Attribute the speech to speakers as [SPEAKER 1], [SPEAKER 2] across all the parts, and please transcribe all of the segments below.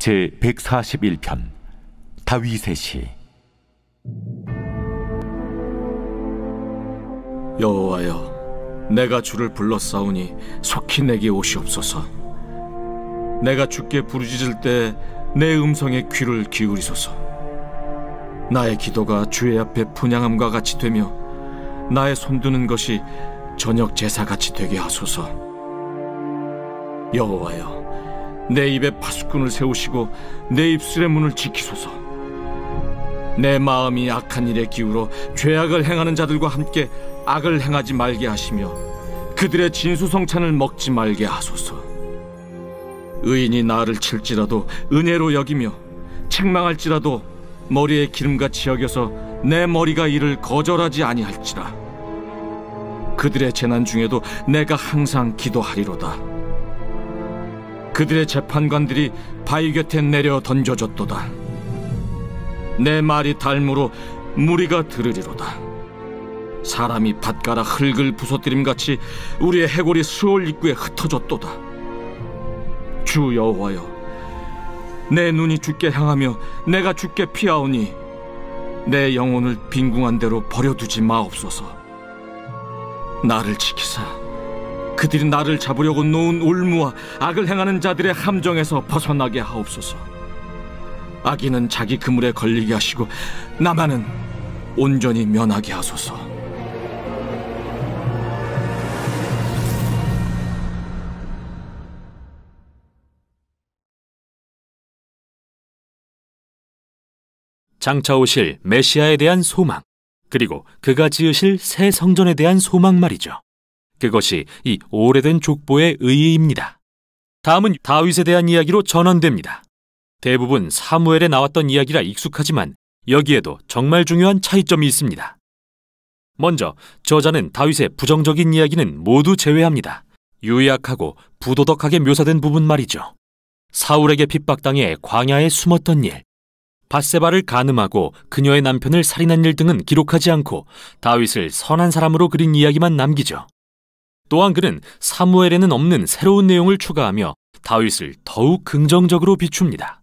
[SPEAKER 1] 제 141편 다윗의 시.
[SPEAKER 2] 여호와여, 내가 주를 불렀사오니 속히 내게 오시옵소서. 내가 주께 부르짖을 때 내 음성에 귀를 기울이소서. 나의 기도가 주의 앞에 분향함과 같이 되며 나의 손드는 것이 저녁 제사같이 되게 하소서. 여호와여, 내 입에 파수꾼을 세우시고 내 입술의 문을 지키소서. 내 마음이 악한 일에 기울어 죄악을 행하는 자들과 함께 악을 행하지 말게 하시며 그들의 진수성찬을 먹지 말게 하소서. 의인이 나를 칠지라도 은혜로 여기며 책망할지라도 머리에 기름같이 여겨서 내 머리가 이를 거절하지 아니할지라. 그들의 재난 중에도 내가 항상 기도하리로다. 그들의 재판관들이 바위 곁에 내려 던져졌도다. 내 말이 닮으로 무리가 들으리로다. 사람이 밭가라 흙을 부서뜨림같이 우리의 해골이 스올 입구에 흩어졌도다. 주 여호와여, 내 눈이 주께 향하며 내가 주께 피하오니 내 영혼을 빈궁한 대로 버려두지 마옵소서. 나를 지키사 그들이 나를 잡으려고 놓은 올무와 악을 행하는 자들의 함정에서 벗어나게 하옵소서. 악인은 자기 그물에 걸리게 하시고 나만은 온전히 면하게 하소서.
[SPEAKER 3] 장차 오실 메시아에 대한 소망, 그리고 그가 지으실 새 성전에 대한 소망 말이죠. 그것이 이 오래된 족보의 의의입니다. 다음은 다윗에 대한 이야기로 전환됩니다. 대부분 사무엘에 나왔던 이야기라 익숙하지만 여기에도 정말 중요한 차이점이 있습니다. 먼저 저자는 다윗의 부정적인 이야기는 모두 제외합니다. 유약하고 부도덕하게 묘사된 부분 말이죠. 사울에게 핍박당해 광야에 숨었던 일, 밧세바를 간음하고 그녀의 남편을 살인한 일 등은 기록하지 않고 다윗을 선한 사람으로 그린 이야기만 남기죠. 또한 그는 사무엘에는 없는 새로운 내용을 추가하며 다윗을 더욱 긍정적으로 비춥니다.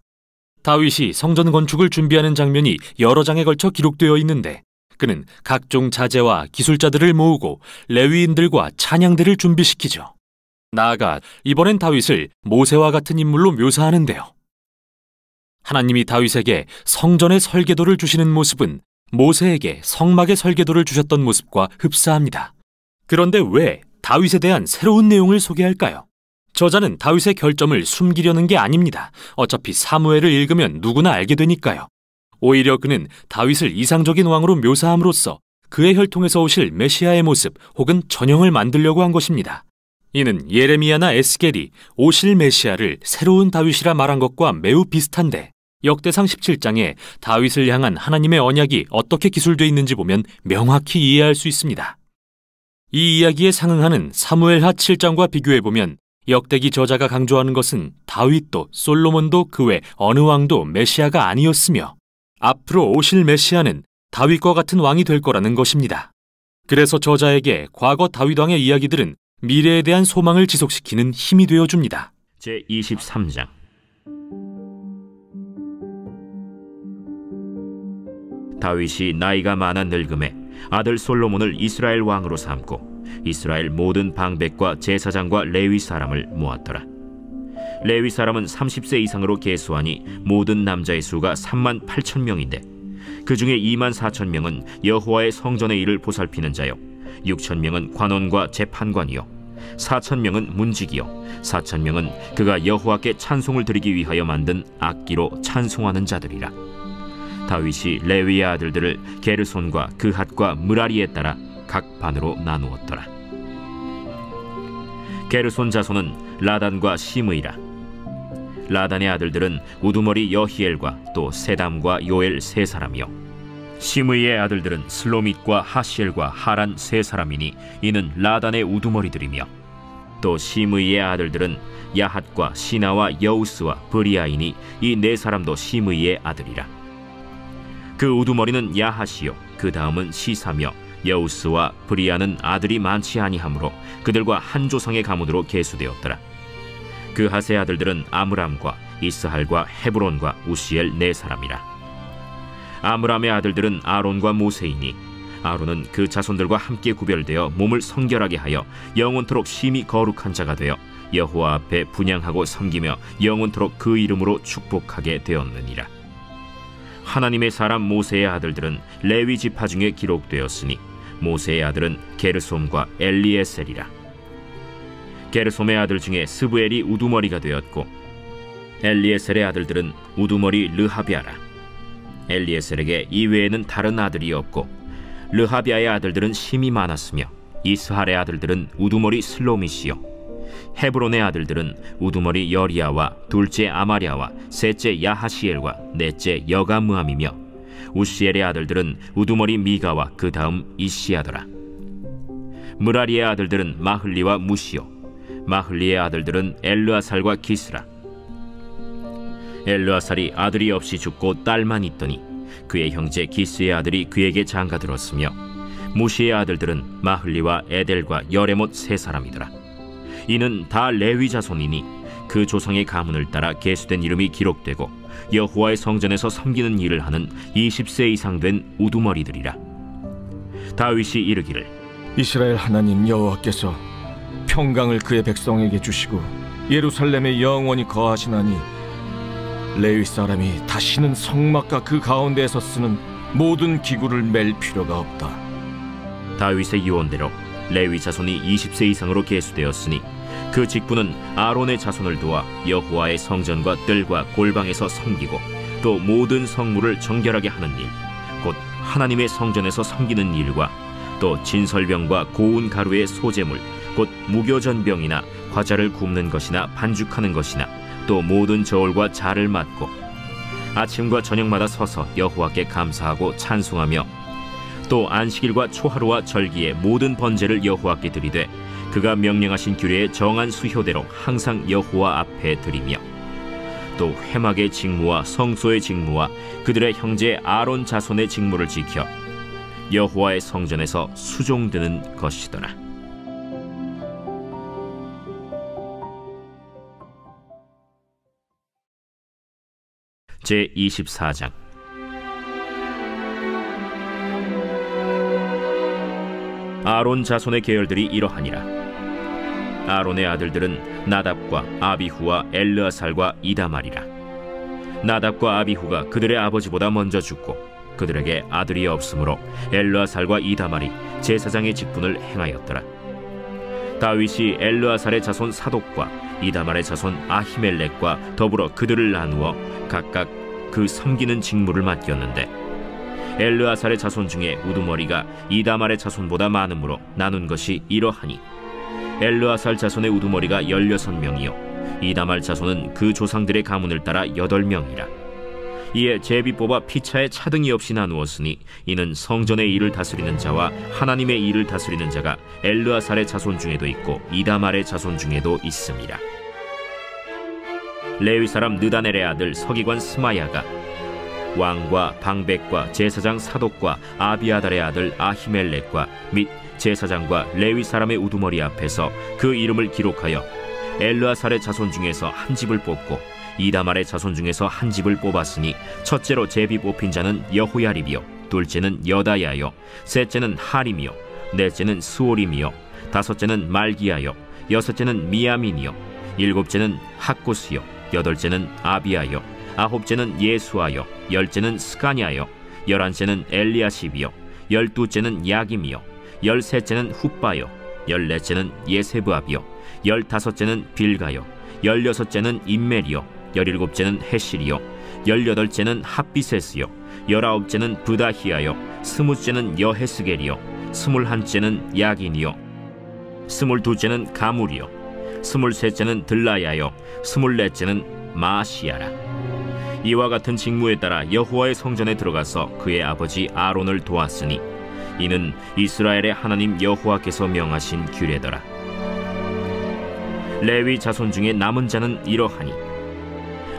[SPEAKER 3] 다윗이 성전 건축을 준비하는 장면이 여러 장에 걸쳐 기록되어 있는데 그는 각종 자재와 기술자들을 모으고 레위인들과 찬양대를 준비시키죠. 나아가 이번엔 다윗을 모세와 같은 인물로 묘사하는데요. 하나님이 다윗에게 성전의 설계도를 주시는 모습은 모세에게 성막의 설계도를 주셨던 모습과 흡사합니다. 그런데 왜 다윗에 대한 새로운 내용을 소개할까요? 저자는 다윗의 결점을 숨기려는 게 아닙니다. 어차피 사무엘을 읽으면 누구나 알게 되니까요. 오히려 그는 다윗을 이상적인 왕으로 묘사함으로써 그의 혈통에서 오실 메시아의 모습 혹은 전형을 만들려고 한 것입니다. 이는 예레미야나 에스겔이 오실 메시아를 새로운 다윗이라 말한 것과 매우 비슷한데 역대상 17장에 다윗을 향한 하나님의 언약이 어떻게 기술되어 있는지 보면 명확히 이해할 수 있습니다. 이 이야기에 상응하는 사무엘하 7장과 비교해보면 역대기 저자가 강조하는 것은 다윗도 솔로몬도 그 외 어느 왕도 메시아가 아니었으며 앞으로 오실 메시아는 다윗과 같은 왕이 될 거라는 것입니다. 그래서 저자에게 과거 다윗 왕의 이야기들은 미래에 대한 소망을 지속시키는 힘이 되어줍니다.
[SPEAKER 4] 제23장. 다윗이 나이가 많아 늙음에 아들 솔로몬을 이스라엘 왕으로 삼고 이스라엘 모든 방백과 제사장과 레위 사람을 모았더라. 레위 사람은 30세 이상으로 계수하니 모든 남자의 수가 38,000명인데 그 중에 24,000명은 여호와의 성전의 일을 보살피는 자요 6,000명은 관원과 재판관이요 4,000명은 문지기요 4,000명은 그가 여호와께 찬송을 드리기 위하여 만든 악기로 찬송하는 자들이라. 다윗이 레위의 아들들을 게르손과 그핫과 므라리에 따라 각 반으로 나누었더라. 게르손 자손은 라단과 시므이라. 라단의 아들들은 우두머리 여히엘과 또 세담과 요엘 세 사람이요 시므이의 아들들은 슬로밋과 하시엘과 하란 세 사람이니 이는 라단의 우두머리들이며 또 시므이의 아들들은 야핫과 시나와 여우스와 브리아이니 이 네 사람도 시므이의 아들이라. 그 우두머리는 야핫이요 그 다음은 시사며 여우스와 브리아는 아들이 많지 아니하므로 그들과 한 조상의 가문으로 계수되었더라. 그 하세 아들들은 아므람과 이스할과 헤브론과 우시엘 네 사람이라. 아므람의 아들들은 아론과 모세이니 아론은 그 자손들과 함께 구별되어 몸을 성결하게 하여 영원토록 심히 거룩한 자가 되어 여호와 앞에 분향하고 섬기며 영원토록 그 이름으로 축복하게 되었느니라. 하나님의 사람 모세의 아들들은 레위 지파 중에 기록되었으니 모세의 아들은 게르솜과 엘리에셀이라. 게르솜의 아들 중에 스브엘이 우두머리가 되었고 엘리에셀의 아들들은 우두머리 르하비아라. 엘리에셀에게 이외에는 다른 아들이 없고 르하비아의 아들들은 심이 많았으며 이스할의 아들들은 우두머리 슬로미시요 헤브론의 아들들은 우두머리 여리야와 둘째 아마랴와 셋째 야하시엘과 넷째 여가므함이며 우시엘의 아들들은 우두머리 미가와 그 다음 이시야더라. 무라리의 아들들은 마흘리와 무시요 마흘리의 아들들은 엘르아살과 기스라. 엘르아살이 아들이 없이 죽고 딸만 있더니 그의 형제 기스의 아들이 그에게 장가들었으며 무시의 아들들은 마흘리와 에델과 여레못 세 사람이더라. 이는 다 레위 자손이니 그 조상의 가문을 따라 계수된 이름이 기록되고 여호와의 성전에서 섬기는 일을 하는 20세 이상 된 우두머리들이라. 다윗이 이르기를
[SPEAKER 2] 이스라엘 하나님 여호와께서 평강을 그의 백성에게 주시고 예루살렘에 영원히 거하시나니 레위 사람이 다시는 성막과 그 가운데에서 쓰는 모든 기구를 맬 필요가 없다.
[SPEAKER 4] 다윗의 유언대로 레위 자손이 20세 이상으로 계수되었으니 그 직분은 아론의 자손을 도와 여호와의 성전과 뜰과 골방에서 섬기고 또 모든 성물을 정결하게 하는 일, 곧 하나님의 성전에서 섬기는 일과 또 진설병과 고운 가루의 소재물, 곧 무교전병이나 과자를 굽는 것이나 반죽하는 것이나 또 모든 저울과 자를 맡고 아침과 저녁마다 서서 여호와께 감사하고 찬송하며 또 안식일과 초하루와 절기의 모든 번제를 여호와께 드리되 그가 명령하신 규례의 정한 수효대로 항상 여호와 앞에 드리며 또 회막의 직무와 성소의 직무와 그들의 형제 아론 자손의 직무를 지켜 여호와의 성전에서 수종드는 것이더라. 제24장. 아론 자손의 계열들이 이러하니라. 아론의 아들들은 나답과 아비후와 엘르아살과 이다말이라. 나답과 아비후가 그들의 아버지보다 먼저 죽고 그들에게 아들이 없으므로 엘르아살과 이다말이 제사장의 직분을 행하였더라. 다윗이 엘르아살의 자손 사독과 이다말의 자손 아히멜렉과 더불어 그들을 나누어 각각 그 섬기는 직무를 맡겼는데 엘르아살의 자손 중에 우두머리가 이다말의 자손보다 많으므로 나눈 것이 이러하니 엘르아살 자손의 우두머리가 16명이요 이다말 자손은 그 조상들의 가문을 따라 8명이라. 이에 제비 뽑아 피차에 차등이 없이 나누었으니 이는 성전의 일을 다스리는 자와 하나님의 일을 다스리는 자가 엘르아살의 자손 중에도 있고 이다말의 자손 중에도 있습니다. 레위 사람 느다넬의 아들 서기관 스마야가 왕과 방백과 제사장 사독과 아비아달의 아들 아히멜렉과 및 제사장과 레위 사람의 우두머리 앞에서 그 이름을 기록하여 엘르아살의 자손 중에서 한 집을 뽑고 이다말의 자손 중에서 한 집을 뽑았으니 첫째로 제비 뽑힌 자는 여호야립이요 둘째는 여다야요 셋째는 하림이요 넷째는 스오림이요 다섯째는 말기야요 여섯째는 미야민이요 일곱째는 학고스요 여덟째는 아비야요 아홉째는 예수아요 열째는 스가냐요 열한째는 엘리아십이요 열두째는 야김이요 열셋째는 훗바요 열넷째는 예세브압이요 열다섯째는 빌가요 열여섯째는 임멜이요 열일곱째는 헤실이요 열여덟째는 핫비세스요 열아홉째는 브다히아요 스무째는 여헤스겔이요 스물한째는 야긴이요 스물두째는 가물이요 스물셋째는 들라야요 스물넷째는 마시아라. 이와 같은 직무에 따라 여호와의 성전에 들어가서 그의 아버지 아론을 도왔으니 이는 이스라엘의 하나님 여호와께서 명하신 규례더라. 레위 자손 중에 남은 자는 이러하니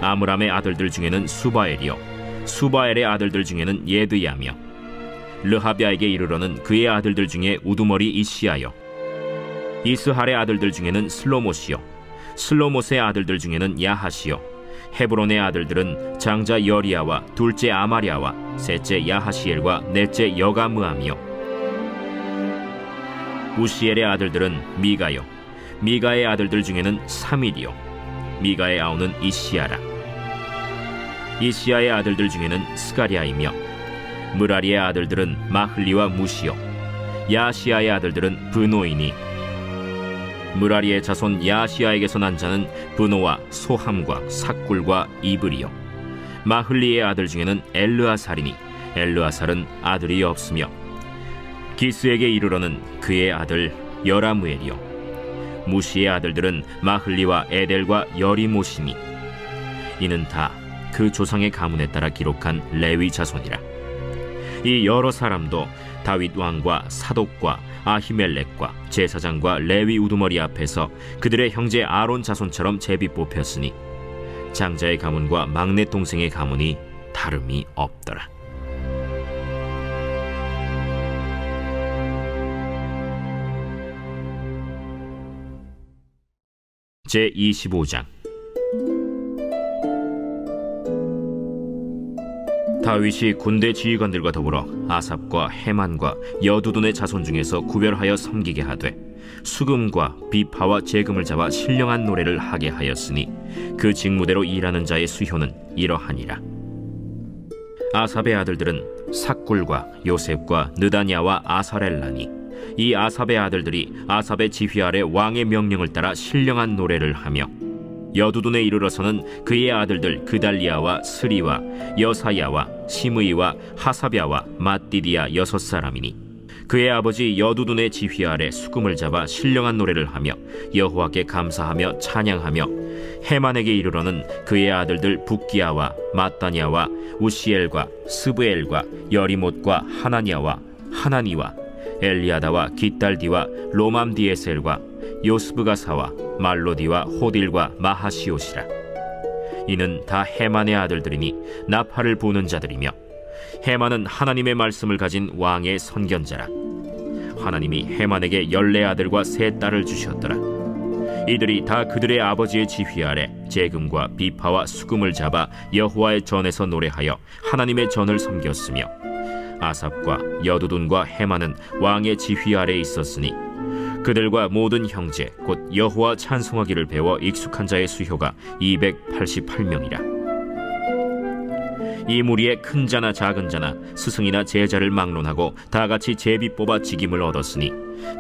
[SPEAKER 4] 아므람의 아들들 중에는 수바엘이요 수바엘의 아들들 중에는 예드야며 르하비아에게 이르러는 그의 아들들 중에 우두머리 이시야요 이스할의 아들들 중에는 슬로못이요 슬로못의 아들들 중에는 야하시요 헤브론의 아들들은 장자 여리야와 둘째 아마랴와 셋째 야하시엘과 넷째 여가므암이요. 우시엘의 아들들은 미가요. 미가의 아들들 중에는 사밀이요. 미가의 아우는 이시야라. 이시야의 아들들 중에는 스가랴이며 무라리의 아들들은 마흘리와 무시요. 야시야의 아들들은 브노이니. 무라리의 자손 야시야에게서 난 자는 브노와 소함과 삭굴과 이브리요. 마흘리의 아들 중에는 엘르아살이니 엘르아살은 아들이 없으며 기스에게 이르러는 그의 아들 여라무엘이요. 무시의 아들들은 마흘리와 에델과 여리모시니 이는 다 그 조상의 가문에 따라 기록한 레위 자손이라. 이 여러 사람도 다윗 왕과 사독과 아히멜렉과 제사장과 레위 우두머리 앞에서 그들의 형제 아론 자손처럼 제비 뽑혔으니 장자의 가문과 막내 동생의 가문이 다름이 없더라. 제25장. 다윗이 군대 지휘관들과 더불어 아삽과 헤만과 여두둔의 자손 중에서 구별하여 섬기게 하되 수금과 비파와 재금을 잡아 신령한 노래를 하게 하였으니 그 직무대로 일하는 자의 수효는 이러하니라. 아삽의 아들들은 삭굴과 요셉과 느다냐와 아사렐라니 이 아삽의 아들들이 아삽의 지휘 아래 왕의 명령을 따라 신령한 노래를 하며 여두둔에 이르러서는 그의 아들들 그달리아와 스리와 여사야와 시므이와 하사랴와 맏디디아 6사람이니 그의 아버지 여두둔의 지휘 아래 수금을 잡아 신령한 노래를 하며 여호와께 감사하며 찬양하며 헤만에게 이르러는 그의 아들들 붓기야와 마따냐와 우시엘과 스브엘과 여리못과 하나냐와 하나니와 엘리아다와 깃달디와 로맘디에셀과 요스브가사와 말로디와 호딜과 마하시옷이라. 이는 다 헤만의 아들들이니 나팔을 부는 자들이며 헤만은 하나님의 말씀을 가진 왕의 선견자라. 하나님이 헤만에게 14아들과 3딸을 주셨더라. 이들이 다 그들의 아버지의 지휘 아래 재금과 비파와 수금을 잡아 여호와의 전에서 노래하여 하나님의 전을 섬겼으며 아삽과 여두둔과 헤만은 왕의 지휘 아래에 있었으니 그들과 모든 형제 곧 여호와 찬송하기를 배워 익숙한 자의 수효가 288명이라. 이 무리에 큰 자나 작은 자나 스승이나 제자를 막론하고 다같이 제비 뽑아 직임을 얻었으니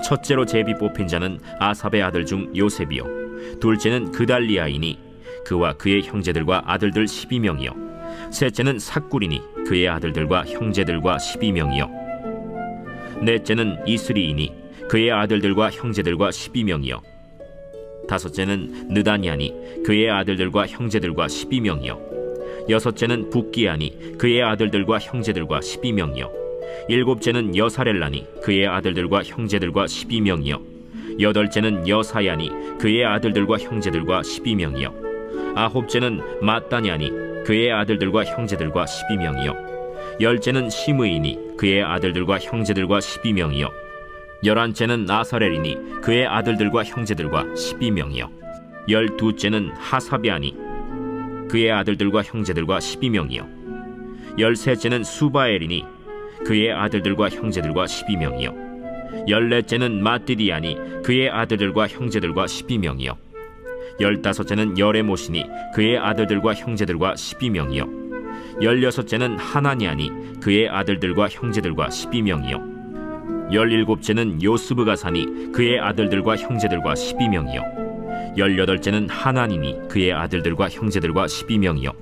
[SPEAKER 4] 첫째로 제비 뽑힌 자는 아삽의 아들 중 요셉이요 둘째는 그달리아이니 그와 그의 형제들과 아들들 12명이요 셋째는 삭굴이니 그의 아들들과 형제들과 12명이요 넷째는 이스리이니 그의 아들들과 형제들과 12명이요 다섯째는 느다냐니 그의 아들들과 형제들과 12명이요 여섯째는 붓기야니 그의 아들들과 형제들과 12명이요 일곱째는 여사렐라니 그의 아들들과 형제들과 12명이요 여덟째는 여사야니 그의 아들들과 형제들과 12명이요 아홉째는 마따냐니 그의 아들들과 형제들과 12명이요 열째는 시므이니 그의 아들들과 형제들과 12명이요 11째는 아사렐이니 그의 아들들과 형제들과 12명이요 12째는 하사비아니 그의 아들들과 형제들과 12명이요 13째는 수바엘이니 그의 아들들과 형제들과 12명이요 14째는 맏디디아니 그의 아들들과 형제들과 12명이요 15째는 여레모시니 그의 아들들과 형제들과 12명이요 16째는 하나냐니 그의 아들들과 형제들과 12명이요 17째는 요스브가사니 그의 아들들과 형제들과 12명이요 18째는 하나니니 그의 아들들과 형제들과 12명이요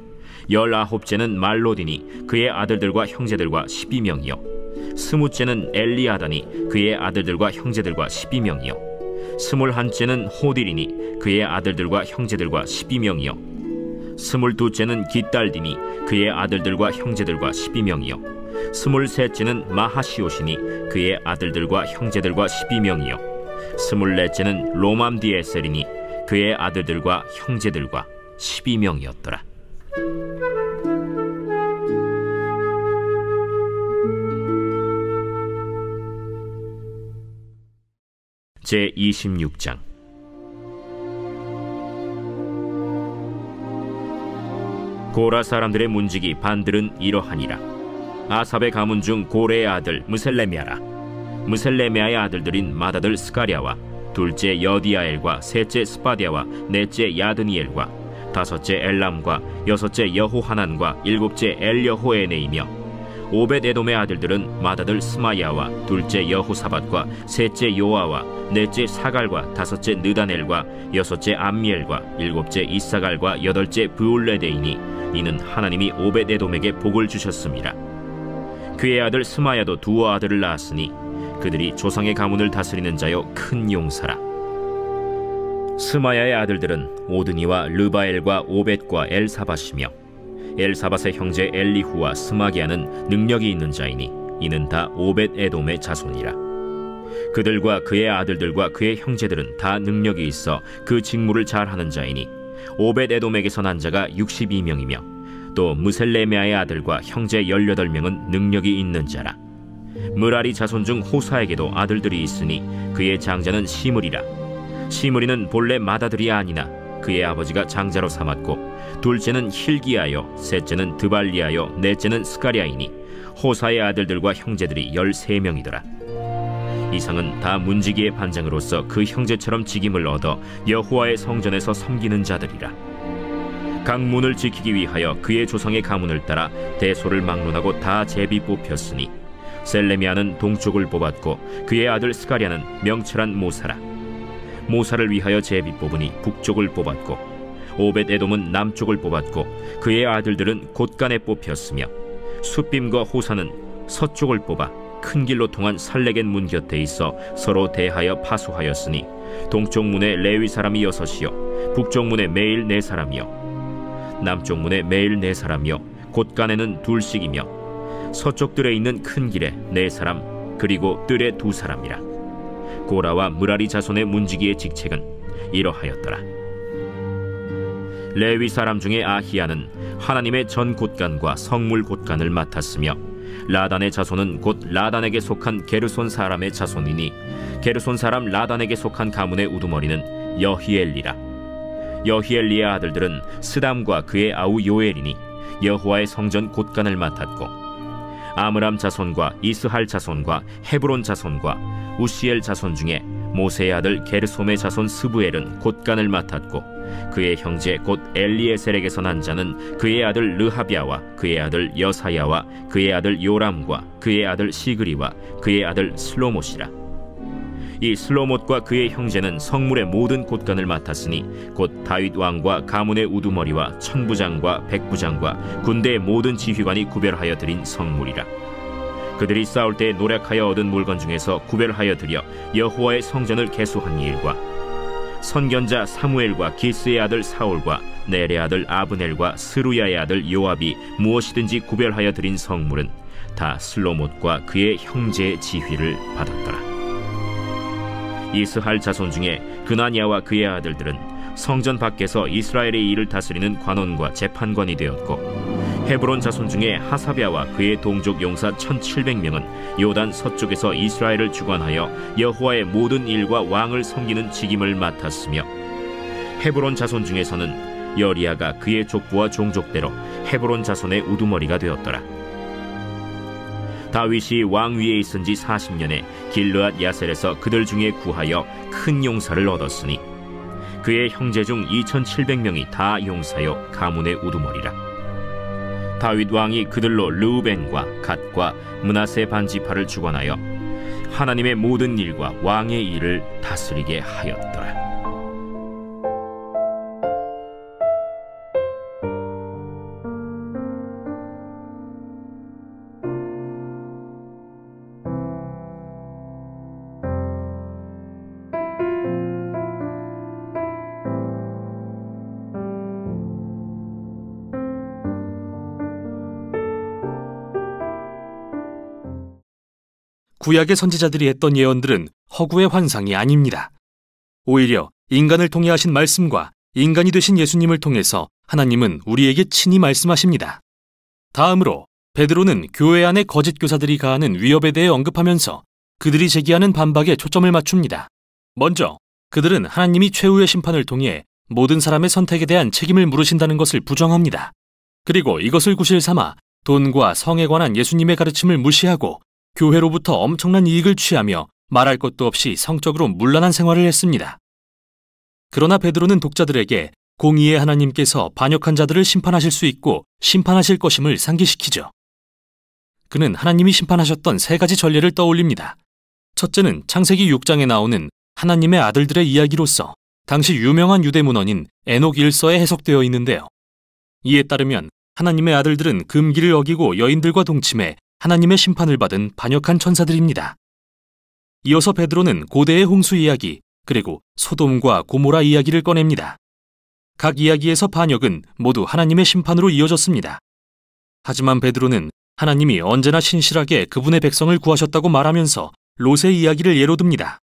[SPEAKER 4] 19째는 말로디니 그의 아들들과 형제들과 12명이요 20째는 엘리아다니 그의 아들들과 형제들과 12명이요 21째는 호딜이니 그의 아들들과 형제들과 12명이요 22째는 깃달디니 그의 아들들과 형제들과 12명이요 23째는 마하시옷이니 그의 아들들과 형제들과 12명이요 24째는 로맘디에셀이니 그의 아들들과 형제들과 12명이었더라. 제26장. 고라 사람들의 문지기 반들은 이러하니라. 아삽의 가문 중 고레의 아들 무셀레미아라. 무셀레미아의 아들들인 맏아들 스가랴와 둘째 여디아엘과 셋째 스바디아와 넷째 야드니엘과 다섯째 엘람과 여섯째 여호하난과 일곱째 엘여호에네이며 오벳에돔의 아들들은 맏아들 스마야와 둘째 여호사밧과 셋째 요아와 넷째 사갈과 다섯째 느다넬과 여섯째 암미엘과 일곱째 이사갈과 여덟째 브울레데이니 이는 하나님이 오벳에돔에게 복을 주셨습니다. 그의 아들 스마야도 두 아들을 낳았으니 그들이 조상의 가문을 다스리는 자요 큰 용사라. 스마야의 아들들은 오드니와 르바엘과 오벳과 엘사밧이며 엘사밧의 형제 엘리후와 스마기야는 능력이 있는 자이니 이는 다 오벳에돔의 자손이라. 그들과 그의 아들들과 그의 형제들은 다 능력이 있어 그 직무를 잘하는 자이니 오벳에돔에게서 난 자가 62명이며 또 무셀레메아의 아들과 형제 18명은 능력이 있는 자라. 므라리 자손 중 호사에게도 아들들이 있으니 그의 장자는 시므리라. 시므리는 본래 맏아들이 아니나 그의 아버지가 장자로 삼았고 둘째는 힐기야요 셋째는 드발리야요 넷째는 스가랴이니 호사의 아들들과 형제들이 13명이더라. 이상은 다 문지기의 반장으로서 그 형제처럼 직임을 얻어 여호와의 성전에서 섬기는 자들이라. 각 문을 지키기 위하여 그의 조상의 가문을 따라 대소를 막론하고 다 제비 뽑혔으니 셀레미아는 동쪽을 뽑았고 그의 아들 스가랴는 명철한 모사라. 모사를 위하여 제비 뽑으니 북쪽을 뽑았고 오벳에돔은 남쪽을 뽑았고 그의 아들들은 곳간에 뽑혔으며 숫빔과 호사는 서쪽을 뽑아 큰 길로 통한 살레겐 문 곁에 있어 서로 대하여 파수하였으니 동쪽 문에 레위 사람이 6이요 북쪽 문에 매일 4사람이요 남쪽 문에 매일 4사람이요 곳간에는 둘씩이며 서쪽 뜰에 있는 큰 길에 4사람 그리고 뜰에 2사람이라. 고라와 므라리 자손의 문지기의 직책은 이러하였더라. 레위 사람 중에 아히야는 하나님의 전 곳간과 성물 곳간을 맡았으며 라단의 자손은 곧 라단에게 속한 게르손 사람의 자손이니 게르손 사람 라단에게 속한 가문의 우두머리는 여히엘리라. 여히엘리의 아들들은 스담과 그의 아우 요엘이니 여호와의 성전 곳간을 맡았고 아므람 자손과 이스할 자손과 헤브론 자손과 우시엘 자손 중에 모세의 아들 게르솜의 자손 스부엘은 곳간을 맡았고 그의 형제 곧 엘리에셀에게서 난 자는 그의 아들 르하비아와 그의 아들 여사야와 그의 아들 요람과 그의 아들 시그리와 그의 아들 슬로못이라. 이 슬로못과 그의 형제는 성물의 모든 곳간을 맡았으니 곧 다윗 왕과 가문의 우두머리와 천부장과 백부장과 군대의 모든 지휘관이 구별하여 드린 성물이라. 그들이 싸울 때 노력하여 얻은 물건 중에서 구별하여 드려 여호와의 성전을 개수한 일과 선견자 사무엘과 기스의 아들 사울과 넬의 아들 아브넬과 스루야의 아들 요압이 무엇이든지 구별하여 드린 성물은 다 슬로못과 그의 형제의 지휘를 받았더라. 이스할 자손 중에 그나냐와 그의 아들들은 성전 밖에서 이스라엘의 일을 다스리는 관원과 재판관이 되었고 헤브론 자손 중에 하사랴와 그의 동족 용사 1700명은 요단 서쪽에서 이스라엘을 주관하여 여호와의 모든 일과 왕을 섬기는 직임을 맡았으며 헤브론 자손 중에서는 여리야가 그의 족부와 종족대로 헤브론 자손의 우두머리가 되었더라. 다윗이 왕 위에 있은 지 40년에 길르앗 야셀에서 그들 중에 구하여 큰 용사를 얻었으니 그의 형제 중 2700명이 다 용사요 가문의 우두머리라. 다윗 왕이 그들로 르우벤과 갓과 므낫세 반지파를 주관하여 하나님의 모든 일과 왕의 일을 다스리게 하였더라.
[SPEAKER 3] 구약의 선지자들이 했던 예언들은 허구의 환상이 아닙니다. 오히려 인간을 통해 하신 말씀과 인간이 되신 예수님을 통해서 하나님은 우리에게 친히 말씀하십니다. 다음으로 베드로는 교회 안의 거짓 교사들이 가하는 위협에 대해 언급하면서 그들이 제기하는 반박에 초점을 맞춥니다. 먼저 그들은 하나님이 최후의 심판을 통해 모든 사람의 선택에 대한 책임을 물으신다는 것을 부정합니다. 그리고 이것을 구실 삼아 돈과 성에 관한 예수님의 가르침을 무시하고 교회로부터 엄청난 이익을 취하며 말할 것도 없이 성적으로 문란한 생활을 했습니다. 그러나 베드로는 독자들에게 공의의 하나님께서 반역한 자들을 심판하실 수 있고 심판하실 것임을 상기시키죠. 그는 하나님이 심판하셨던 세 가지 전례를 떠올립니다. 첫째는 창세기 6장에 나오는 하나님의 아들들의 이야기로서 당시 유명한 유대 문헌인 에녹 1서에 해석되어 있는데요. 이에 따르면 하나님의 아들들은 금기를 어기고 여인들과 동침해 하나님의 심판을 받은 반역한 천사들입니다. 이어서 베드로는 고대의 홍수 이야기, 그리고 소돔과 고모라 이야기를 꺼냅니다. 각 이야기에서 반역은 모두 하나님의 심판으로 이어졌습니다. 하지만 베드로는 하나님이 언제나 신실하게 그분의 백성을 구하셨다고 말하면서 롯의 이야기를 예로 듭니다.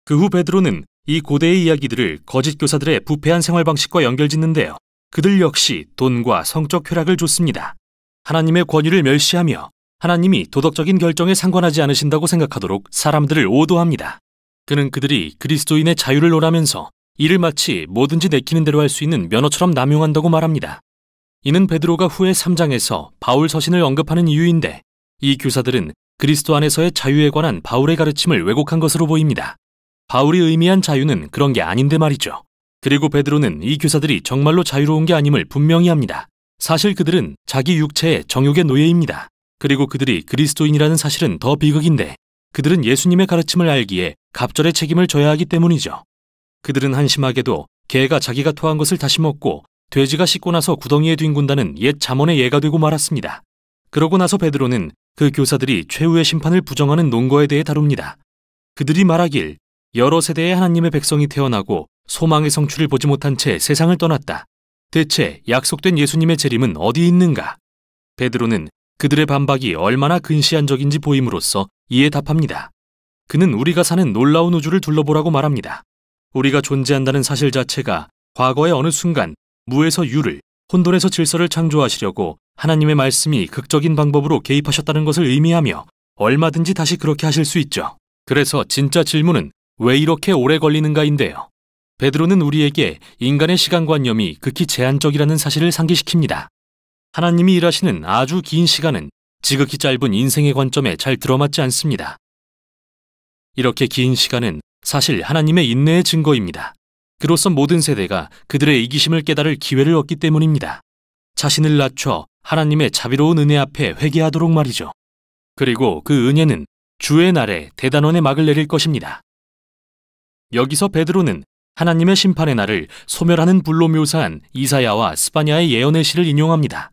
[SPEAKER 3] 그 후 베드로는 이 고대의 이야기들을 거짓 교사들의 부패한 생활 방식과 연결짓는데요. 그들 역시 돈과 성적 쾌락을 줬습니다. 하나님의 권위를 멸시하며 하나님이 도덕적인 결정에 상관하지 않으신다고 생각하도록 사람들을 오도합니다. 그는 그들이 그리스도인의 자유를 논하면서 이를 마치 뭐든지 내키는 대로 할 수 있는 면허처럼 남용한다고 말합니다. 이는 베드로가 후에 3장에서 바울 서신을 언급하는 이유인데 이 교사들은 그리스도 안에서의 자유에 관한 바울의 가르침을 왜곡한 것으로 보입니다. 바울이 의미한 자유는 그런 게 아닌데 말이죠. 그리고 베드로는 이 교사들이 정말로 자유로운 게 아님을 분명히 합니다. 사실 그들은 자기 육체의 정욕의 노예입니다. 그리고 그들이 그리스도인이라는 사실은 더 비극인데 그들은 예수님의 가르침을 알기에 갑절의 책임을 져야 하기 때문이죠. 그들은 한심하게도 개가 자기가 토한 것을 다시 먹고 돼지가 씻고 나서 구덩이에 뒹군다는 옛 잠언의 예가 되고 말았습니다. 그러고 나서 베드로는 그 교사들이 최후의 심판을 부정하는 논거에 대해 다룹니다. 그들이 말하길 여러 세대의 하나님의 백성이 태어나고 소망의 성취를 보지 못한 채 세상을 떠났다. 대체 약속된 예수님의 재림은 어디 있는가? 베드로는 그들의 반박이 얼마나 근시안적인지 보임으로써 이에 답합니다. 그는 우리가 사는 놀라운 우주를 둘러보라고 말합니다. 우리가 존재한다는 사실 자체가 과거의 어느 순간 무에서 유를, 혼돈에서 질서를 창조하시려고 하나님의 말씀이 극적인 방법으로 개입하셨다는 것을 의미하며 얼마든지 다시 그렇게 하실 수 있죠. 그래서 진짜 질문은 왜 이렇게 오래 걸리는가인데요. 베드로는 우리에게 인간의 시간관념이 극히 제한적이라는 사실을 상기시킵니다. 하나님이 일하시는 아주 긴 시간은 지극히 짧은 인생의 관점에 잘 들어맞지 않습니다. 이렇게 긴 시간은 사실 하나님의 인내의 증거입니다. 그로써 모든 세대가 그들의 이기심을 깨달을 기회를 얻기 때문입니다. 자신을 낮춰 하나님의 자비로운 은혜 앞에 회개하도록 말이죠. 그리고 그 은혜는 주의 날에 대단원의 막을 내릴 것입니다. 여기서 베드로는 하나님의 심판의 날을 소멸하는 불로 묘사한 이사야와 스바냐의 예언의 시를 인용합니다.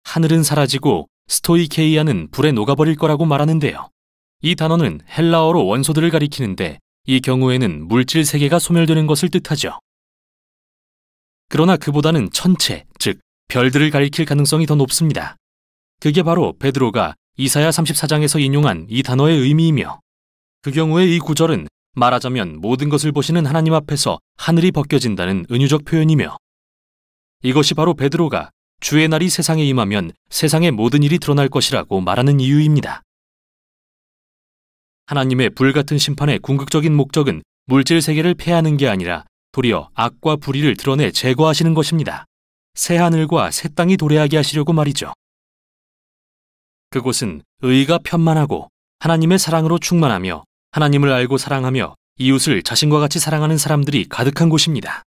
[SPEAKER 3] 하늘은 사라지고 스토이케이아는 불에 녹아버릴 거라고 말하는데요. 이 단어는 헬라어로 원소들을 가리키는데 이 경우에는 물질 세계가 소멸되는 것을 뜻하죠. 그러나 그보다는 천체, 즉 별들을 가리킬 가능성이 더 높습니다. 그게 바로 베드로가 이사야 34장에서 인용한 이 단어의 의미이며 그 경우에 이 구절은 말하자면 모든 것을 보시는 하나님 앞에서 하늘이 벗겨진다는 은유적 표현이며 이것이 바로 베드로가 주의 날이 세상에 임하면 세상의 모든 일이 드러날 것이라고 말하는 이유입니다. 하나님의 불같은 심판의 궁극적인 목적은 물질 세계를 폐하는 게 아니라 도리어 악과 불의를 드러내 제거하시는 것입니다. 새 하늘과 새 땅이 도래하게 하시려고 말이죠. 그곳은 의가 편만하고 하나님의 사랑으로 충만하며 하나님을 알고 사랑하며 이웃을 자신과 같이 사랑하는 사람들이 가득한 곳입니다.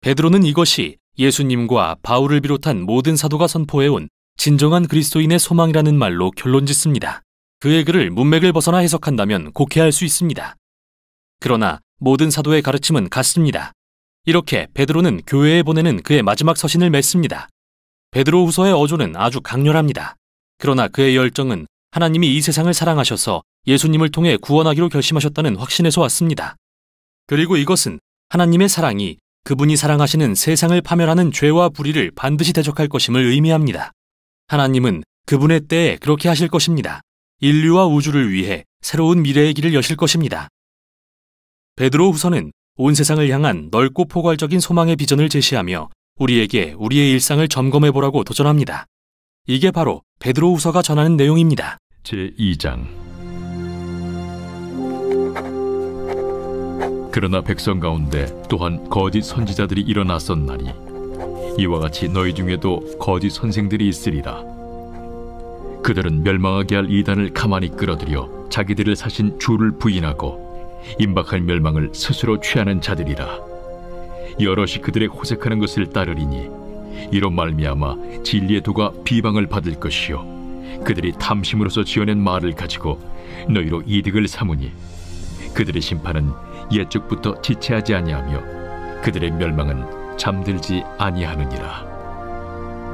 [SPEAKER 3] 베드로는 이것이 예수님과 바울을 비롯한 모든 사도가 선포해온 진정한 그리스도인의 소망이라는 말로 결론짓습니다. 그의 글을 문맥을 벗어나 해석한다면 곡해할 수 있습니다. 그러나 모든 사도의 가르침은 같습니다. 이렇게 베드로는 교회에 보내는 그의 마지막 서신을 맺습니다. 베드로후서의 어조는 아주 강렬합니다. 그러나 그의 열정은 하나님이 이 세상을 사랑하셔서 예수님을 통해 구원하기로 결심하셨다는 확신에서 왔습니다. 그리고 이것은 하나님의 사랑이 그분이 사랑하시는 세상을 파멸하는 죄와 불의를 반드시 대적할 것임을 의미합니다. 하나님은 그분의 때에 그렇게 하실 것입니다. 인류와 우주를 위해 새로운 미래의 길을 여실 것입니다. 베드로후서는 온 세상을 향한 넓고 포괄적인 소망의 비전을 제시하며 우리에게 우리의 일상을 점검해보라고 도전합니다. 이게 바로 베드로후서가 전하는 내용입니다.
[SPEAKER 5] 제2장. 그러나 백성 가운데 또한 거짓 선지자들이 일어났었나니 이와 같이 너희 중에도 거짓 선생들이 있으리라. 그들은 멸망하게 할 이단을 가만히 끌어들여 자기들을 사신 주를 부인하고 임박할 멸망을 스스로 취하는 자들이라. 여럿이 그들의 호색하는 것을 따르리니 이로 말미암아 진리의 도가 비방을 받을 것이요 그들이 탐심으로서 지어낸 말을 가지고 너희로 이득을 삼으니 그들의 심판은 옛적부터 지체하지 아니하며 그들의 멸망은 잠들지 아니하느니라.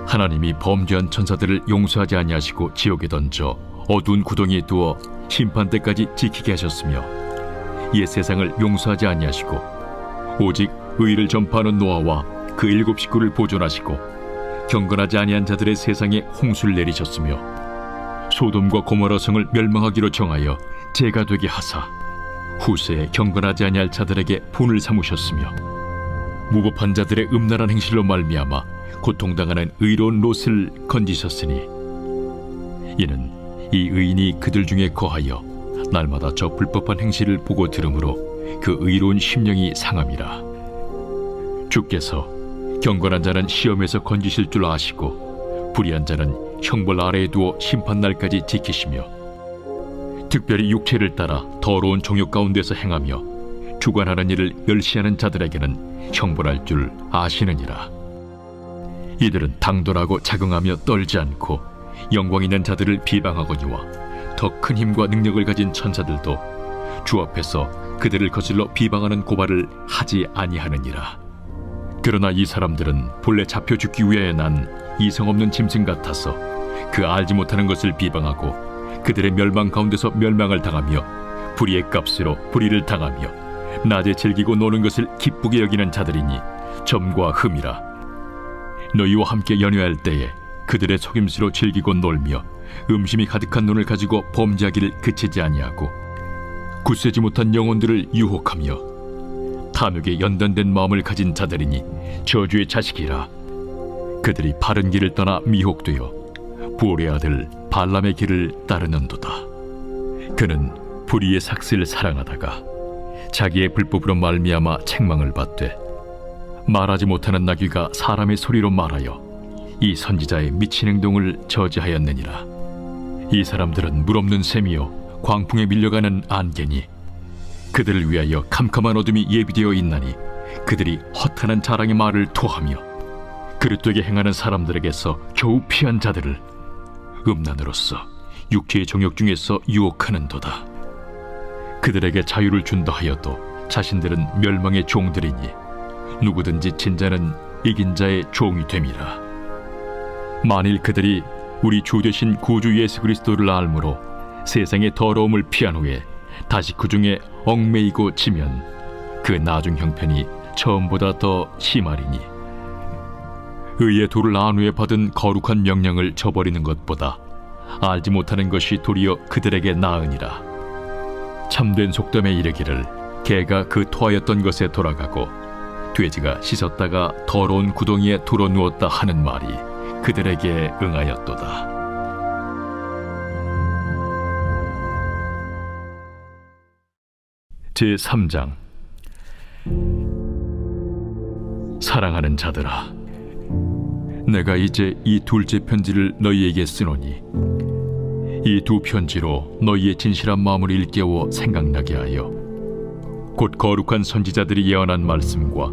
[SPEAKER 5] 하나님이 범죄한 천사들을 용서하지 아니하시고 지옥에 던져 어두운 구덩이에 두어 심판 때까지 지키게 하셨으며 옛 세상을 용서하지 아니하시고 오직 의를 전파하는 노아와 그 7 식구를 보존하시고 경건하지 아니한 자들의 세상에 홍수를 내리셨으며 소돔과 고모라 성을 멸망하기로 정하여 재가 되게 하사 후세에 경건하지 아니할 자들에게 분을 삼으셨으며 무법한 자들의 음란한 행실로 말미암아 고통당하는 의로운 롯을 건지셨으니 이는 이 의인이 그들 중에 거하여 날마다 저 불법한 행실을 보고 들으므로 그 의로운 심령이 상함이라. 주께서 경건한 자는 시험에서 건지실 줄 아시고 불의한 자는 형벌 아래에 두어 심판날까지 지키시며 특별히 육체를 따라 더러운 정욕 가운데서 행하며 주관하는 일을 멸시하는 자들에게는 형벌할 줄 아시느니라. 이들은 당돌하고 자긍하며 떨지 않고 영광 있는 자들을 비방하거니와 더 큰 힘과 능력을 가진 천사들도 주 앞에서 그들을 거슬러 비방하는 고발을 하지 아니하느니라. 그러나 이 사람들은 본래 잡혀 죽기 위하여 난 이성 없는 짐승 같아서 그 알지 못하는 것을 비방하고 그들의 멸망 가운데서 멸망을 당하며 불의의 값으로 불의를 당하며 낮에 즐기고 노는 것을 기쁘게 여기는 자들이니 점과 흠이라. 너희와 함께 연회할 때에 그들의 속임수로 즐기고 놀며 음심이 가득한 눈을 가지고 범죄하기를 그치지 아니하고 굳세지 못한 영혼들을 유혹하며 탐욕에 연단된 마음을 가진 자들이니 저주의 자식이라. 그들이 바른 길을 떠나 미혹되어 보올의 아들 발람의 길을 따르는도다. 그는 불의의 삭슬을 사랑하다가 자기의 불법으로 말미암아 책망을 받되 말하지 못하는 나귀가 사람의 소리로 말하여 이 선지자의 미친 행동을 저지하였느니라. 이 사람들은 물없는 샘이요 광풍에 밀려가는 안개니 그들을 위하여 캄캄한 어둠이 예비되어 있나니 그들이 허탄한 자랑의 말을 토하며 그릇되게 행하는 사람들에게서 겨우 피한 자들을 음란으로서 육체의 정욕 중에서 유혹하는도다. 그들에게 자유를 준다 하여도 자신들은 멸망의 종들이니 누구든지 진 자는 이긴 자의 종이 됨이라. 만일 그들이 우리 주 되신 구주 예수 그리스도를 알므로 세상의 더러움을 피한 후에 다시 그 중에 얽매이고 지면 그 나중 형편이 처음보다 더 심하리니 의의 도를 안 후에 받은 거룩한 명령을 저버리는 것보다 알지 못하는 것이 도리어 그들에게 나으니라. 참된 속담에 이르기를 개가 그 토하였던 것에 돌아가고 돼지가 씻었다가 더러운 구덩이에 돌아 누웠다 하는 말이 그들에게 응하였도다. 제3장. 사랑하는 자들아, 내가 이제 이 둘째 편지를 너희에게 쓰노니 이 두 편지로 너희의 진실한 마음을 일깨워 생각나게 하여 곧 거룩한 선지자들이 예언한 말씀과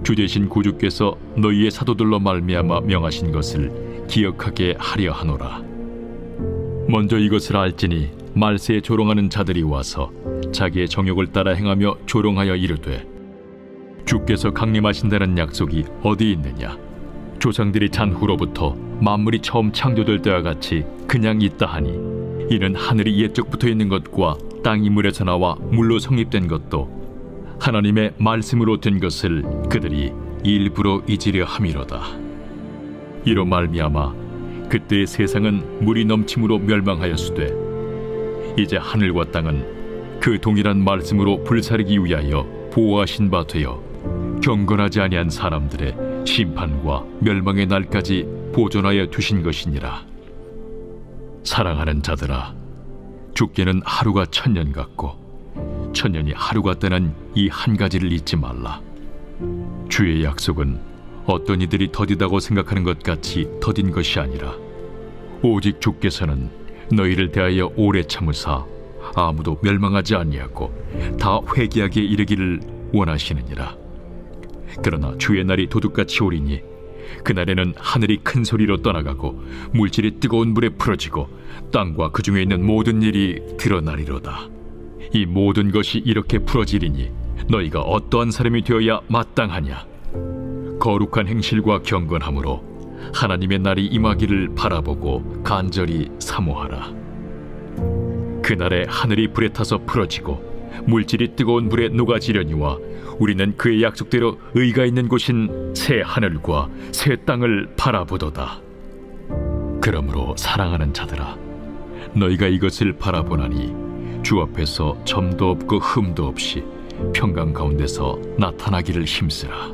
[SPEAKER 5] 주 되신 구주께서 너희의 사도들로 말미암아 명하신 것을 기억하게 하려 하노라. 먼저 이것을 알지니 말세에 조롱하는 자들이 와서 자기의 정욕을 따라 행하며 조롱하여 이르되 주께서 강림하신다는 약속이 어디 있느냐? 조상들이 잔 후로부터 만물이 처음 창조될 때와 같이 그냥 있다 하니 이는 하늘이 옛적부터 있는 것과 땅이 물에서 나와 물로 성립된 것도 하나님의 말씀으로 된 것을 그들이 일부러 잊으려 함이로다. 이로 말미암아 그때의 세상은 물이 넘침으로 멸망하였으되 이제 하늘과 땅은 그 동일한 말씀으로 불사르기 위하여 보호하신 바 되어 경건하지 아니한 사람들의 심판과 멸망의 날까지 보존하여 두신 것이니라. 사랑하는 자들아, 주께는 하루가 1000년 같고 1000년이 하루 같다는 이 한 가지를 잊지 말라. 주의 약속은 어떤 이들이 더디다고 생각하는 것 같이 더딘 것이 아니라 오직 주께서는 너희를 대하여 오래 참으사 아무도 멸망하지 아니하고 다 회개하게 이르기를 원하시느니라. 그러나 주의 날이 도둑같이 오리니 그날에는 하늘이 큰 소리로 떠나가고 물질이 뜨거운 불에 풀어지고 땅과 그 중에 있는 모든 일이 드러나리로다. 이 모든 것이 이렇게 풀어지리니 너희가 어떠한 사람이 되어야 마땅하냐? 거룩한 행실과 경건함으로 하나님의 날이 임하기를 바라보고 간절히 사모하라. 그날에 하늘이 불에 타서 풀어지고 물질이 뜨거운 불에 녹아지려니와 우리는 그의 약속대로 의가 있는 곳인 새 하늘과 새 땅을 바라보도다. 그러므로 사랑하는 자들아, 너희가 이것을 바라보나니 주 앞에서 점도 없고 흠도 없이 평강 가운데서 나타나기를 힘쓰라.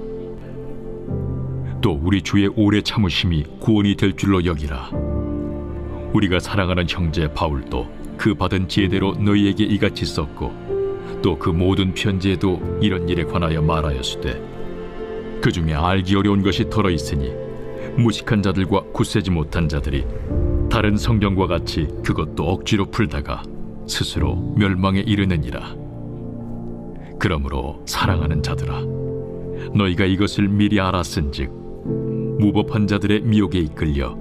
[SPEAKER 5] 또 우리 주의 오래 참으심이 구원이 될 줄로 여기라. 우리가 사랑하는 형제 바울도 그 받은 지혜대로 너희에게 이같이 썼고 또 그 모든 편지에도 이런 일에 관하여 말하였으되 그 중에 알기 어려운 것이 덜어 있으니 무식한 자들과 굳세지 못한 자들이 다른 성경과 같이 그것도 억지로 풀다가 스스로 멸망에 이르느니라. 그러므로 사랑하는 자들아, 너희가 이것을 미리 알았은즉 무법한 자들의 미혹에 이끌려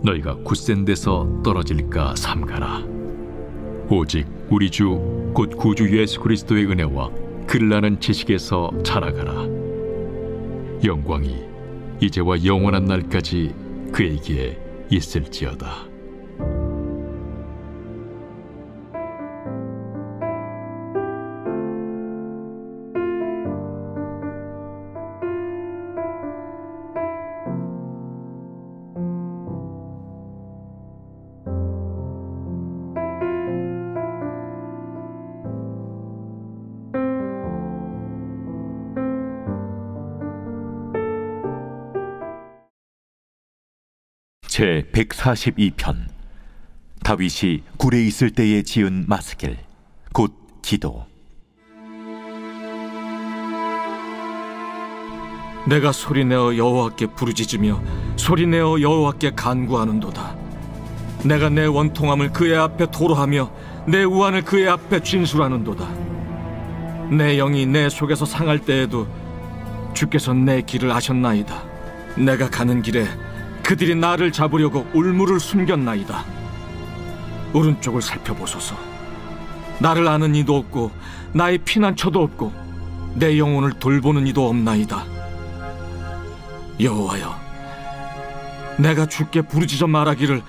[SPEAKER 5] 너희가 굳센 데서 떨어질까 삼가라. 오직 우리 주 곧 구주 예수 그리스도의 은혜와 그를 아는 지식에서 자라가라. 영광이 이제와 영원한 날까지 그에게 있을지어다.
[SPEAKER 1] 제 142편 다윗이 굴에 있을 때에 지은 마스길 곧 기도.
[SPEAKER 2] 내가 소리내어 여호와께 부르짖으며 소리내어 여호와께 간구하는도다. 내가 내 원통함을 그의 앞에 토로하며 내 우환을 그의 앞에 진술하는도다. 내 영이 내 속에서 상할 때에도 주께서 내 길을 아셨나이다. 내가 가는 길에 그들이 나를 잡으려고 울무를 숨겼나이다. 오른쪽을 살펴보소서. 나를 아는 이도 없고 나의 피난처도 없고 내 영혼을 돌보는 이도 없나이다. 여호와여, 내가 주께 부르짖어 말하기를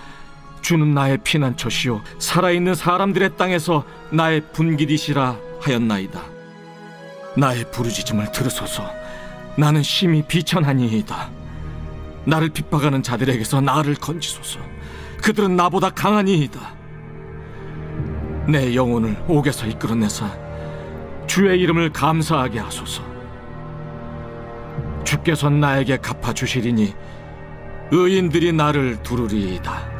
[SPEAKER 2] 주는 나의 피난처시요 살아있는 사람들의 땅에서 나의 분깃이시라 하였나이다. 나의 부르짖음을 들으소서. 나는 심히 비천하니이다. 나를 핍박하는 자들에게서 나를 건지소서. 그들은 나보다 강하니이다. 내 영혼을 옥에서 이끌어내사 주의 이름을 감사하게 하소서. 주께서 나에게 갚아주시리니 의인들이 나를 두르리이다.